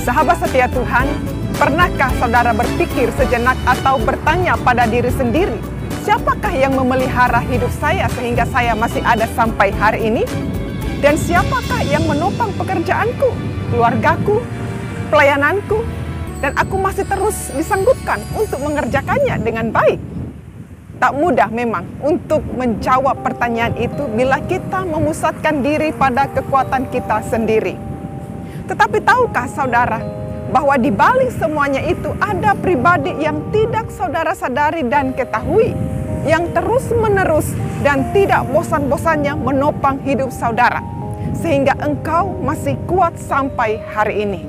Sahabat setia Tuhan, pernahkah saudara berpikir sejenak atau bertanya pada diri sendiri, siapakah yang memelihara hidup saya sehingga saya masih ada sampai hari ini? Dan siapakah yang menopang pekerjaanku, keluargaku, pelayananku, dan aku masih terus disanggupkan untuk mengerjakannya dengan baik? Tak mudah memang untuk menjawab pertanyaan itu bila kita memusatkan diri pada kekuatan kita sendiri. Tetapi tahukah saudara bahwa di balik semuanya itu ada pribadi yang tidak saudara sadari dan ketahui, yang terus-menerus dan tidak bosan-bosannya menopang hidup saudara, sehingga engkau masih kuat sampai hari ini.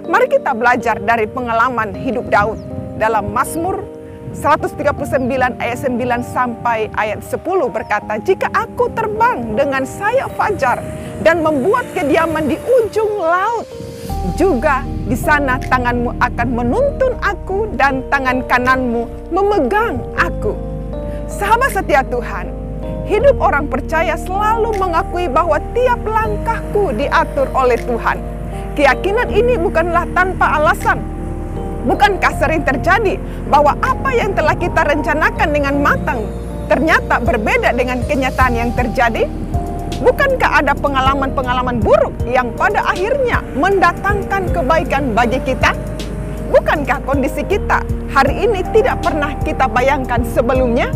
Mari kita belajar dari pengalaman hidup Daud dalam Mazmur 139 ayat 9 sampai ayat 10 berkata, "Jika aku terbang dengan sayap fajar dan membuat kediaman di ujung laut, juga di sana tanganmu akan menuntun aku dan tangan kananmu memegang aku." Sahabat setia Tuhan, hidup orang percaya selalu mengakui bahwa tiap langkahku diatur oleh Tuhan. Keyakinan ini bukanlah tanpa alasan. Bukankah sering terjadi bahwa apa yang telah kita rencanakan dengan matang ternyata berbeda dengan kenyataan yang terjadi? Bukankah ada pengalaman-pengalaman buruk yang pada akhirnya mendatangkan kebaikan bagi kita? Bukankah kondisi kita hari ini tidak pernah kita bayangkan sebelumnya?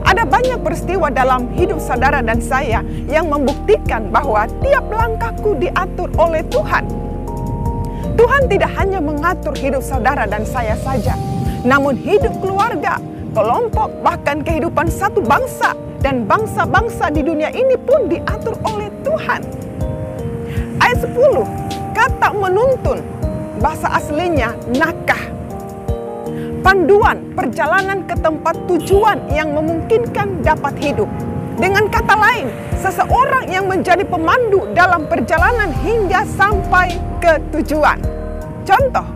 Ada banyak peristiwa dalam hidup saudara dan saya yang membuktikan bahwa tiap langkahku diatur oleh Tuhan. Tuhan tidak hanya mengatur hidup saudara dan saya saja, namun hidup keluarga, kelompok, bahkan kehidupan satu bangsa dan bangsa-bangsa di dunia ini pun diatur oleh Tuhan. Ayat 10, kata menuntun, bahasa aslinya nakah. Panduan perjalanan ke tempat tujuan yang memungkinkan dapat hidup. Dengan kata lain, seseorang yang menjadi pemandu dalam perjalanan hingga sampai ke tujuan. Contoh,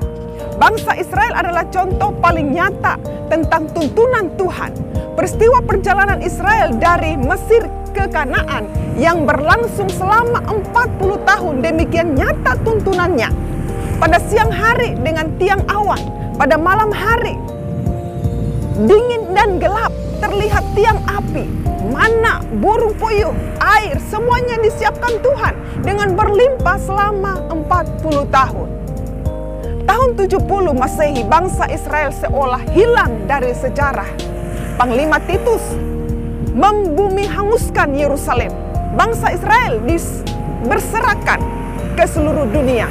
bangsa Israel adalah contoh paling nyata tentang tuntunan Tuhan. Peristiwa perjalanan Israel dari Mesir ke Kanaan yang berlangsung selama 40 tahun, demikian nyata tuntunannya. Pada siang hari dengan tiang awan, pada malam hari dingin dan gelap, terlihat tiang api, mana, burung puyuh, air, semuanya disiapkan Tuhan dengan berlimpah selama 40 tahun. Tahun 70 Masehi, bangsa Israel seolah hilang dari sejarah. Panglima Titus membumi hanguskan Yerusalem. Bangsa Israel berserakan ke seluruh dunia.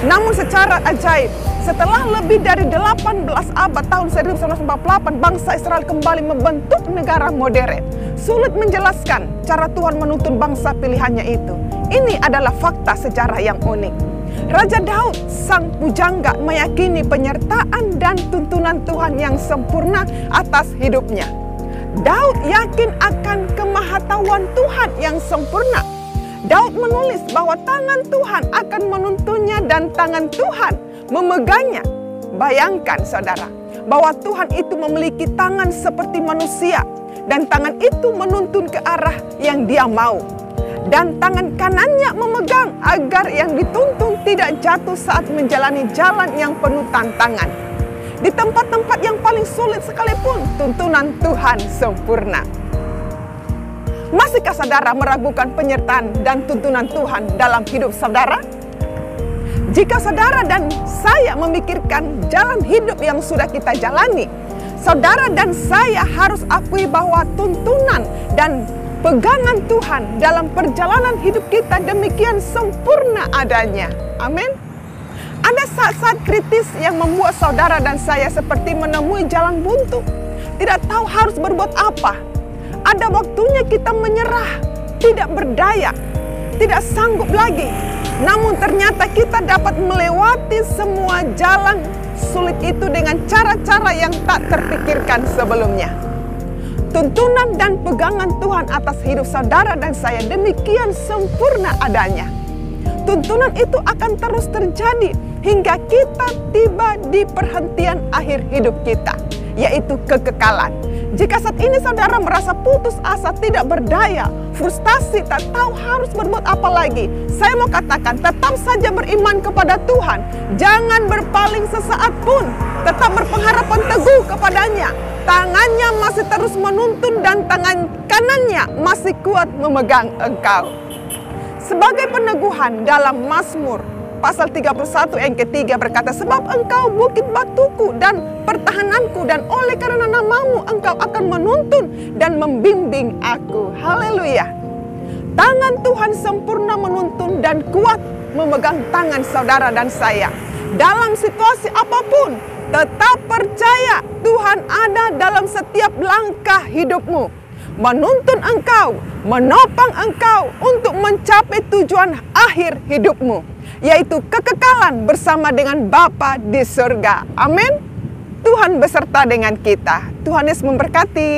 Namun secara ajaib, setelah lebih dari 18 abad, tahun 1948, bangsa Israel kembali membentuk negara modern. Sulit menjelaskan cara Tuhan menuntun bangsa pilihannya itu. Ini adalah fakta sejarah yang unik. Raja Daud, sang pujangga, meyakini penyertaan dan tuntunan Tuhan yang sempurna atas hidupnya. Daud yakin akan kemahatauan Tuhan yang sempurna. Daud menulis bahwa tangan Tuhan akan menuntunnya dan tangan Tuhan memegangnya. Bayangkan saudara, bahwa Tuhan itu memiliki tangan seperti manusia, dan tangan itu menuntun ke arah yang Dia mau. Dan tangan kanannya memegang agar yang dituntun tidak jatuh saat menjalani jalan yang penuh tantangan. Di tempat-tempat yang paling sulit sekalipun, tuntunan Tuhan sempurna. Masihkah saudara meragukan penyertaan dan tuntunan Tuhan dalam hidup saudara? Jika saudara dan saya memikirkan jalan hidup yang sudah kita jalani, saudara dan saya harus akui bahwa tuntunan dan pegangan Tuhan dalam perjalanan hidup kita demikian sempurna adanya. Amin. Ada saat-saat kritis yang membuat saudara dan saya seperti menemui jalan buntu, tidak tahu harus berbuat apa. Ada waktunya kita menyerah, tidak berdaya, tidak sanggup lagi. Namun ternyata kita dapat melewati semua jalan sulit itu dengan cara-cara yang tak terpikirkan sebelumnya. Tuntunan dan pegangan Tuhan atas hidup saudara dan saya demikian sempurna adanya. Tuntunan itu akan terus terjadi hingga kita tiba di perhentian akhir hidup kita, yaitu kekekalan. Jika saat ini saudara merasa putus asa, tidak berdaya, frustasi, tak tahu harus berbuat apa lagi, saya mau katakan tetap saja beriman kepada Tuhan. Jangan berpaling sesaat pun, tetap berpengharapan teguh kepadanya. Tangannya masih terus menuntun dan tangan kanannya masih kuat memegang engkau. Sebagai peneguhan dalam Mazmur pasal 31 yang ketiga berkata, sebab engkau bukit batuku dan pertahananku, dan oleh karena namamu engkau akan menuntun dan membimbing aku. Haleluya. Tangan Tuhan sempurna menuntun dan kuat memegang tangan saudara dan saya. Dalam situasi apapun, tetap percaya Tuhan ada dalam setiap langkah hidupmu, menuntun engkau, menopang engkau untuk mencapai tujuan akhir hidupmu, yaitu kekekalan bersama dengan Bapa di surga. Amin. Tuhan beserta dengan kita. Tuhan Yesus memberkati.